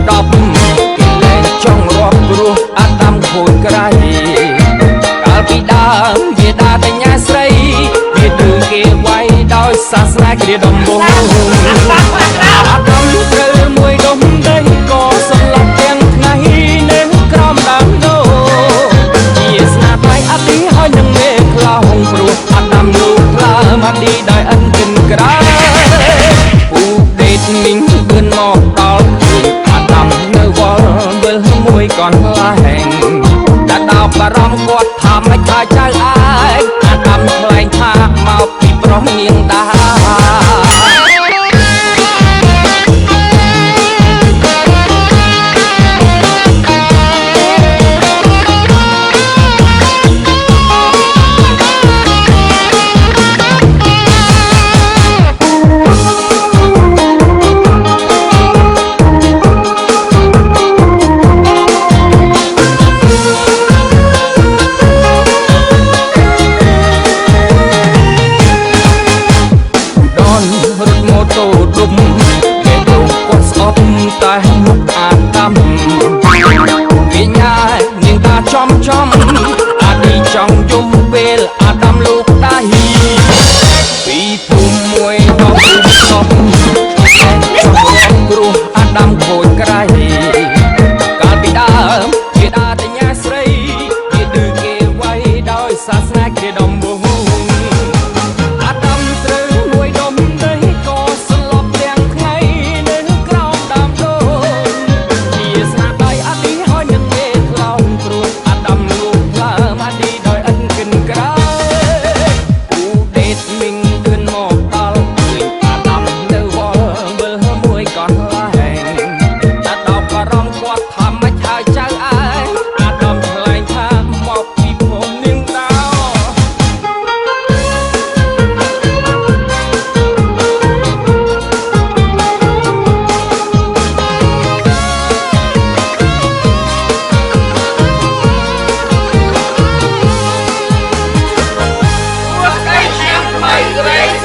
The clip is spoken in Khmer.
ដប់គេលែងចង់រាប់ព្រោះអាដាមខូចក្រៃកាលពីដើមវាដាតញ្ញាស្រីវាទើគេវាយដោយសាសនាគ្រាដំបូងអាដាមត្រូវមួយដុំដីក៏សន្លប់ទាំងថ្ងៃនៅក្រោមដើមដូជាស្នាដៃអតិហើយនឹងមេខ្លោងព្រោះអាដាមលោកខ្លាមកឌីដោយអិនគិនក្រៅពូដេតមីងបឿនមកដល់អាដាមនៅវល់វិលមួយកន្លែងតែដល់បារម្ភគាត់ថាមិនថាចៅឯងអាដាមថ្លែងថាមកពីប្រុសនាងតាតែមុខអាដាមវាញ៉ាយនាងតាចំអាឌីចង់យំពេលអាដាមលោកដៃពីភូមិមួយដល់ភូមិសពគ្រោះអាដាមខូចក្រៃកាលពីដើមវាដាតញ្ញាស្រីវាទើគេវាយដោយសាសនាគ្រាដំបូងអាដាមត្រូវមួយដុំដីក៏សន្លប់ទាំងថ្ងៃនៅក្រោមដើមដូជាស្នាដៃអតិហើយនឹងមេខ្លោងព្រោះអាដាមលោកខ្លាមកឌីដោយអិនគិនក្រៅពូដេតមីងបឿនមកដល់ឃើញអាដាមនៅវល់វិលមួយកន្លែងតែដល់បារម្ភគាត់ថាមិនហើយចៅឯងអាដាមថ្លែងថាមកពីភូមិនាងតាHãy subscribe cho kênh Ghiền Mì Gõ để không bỏ lỡ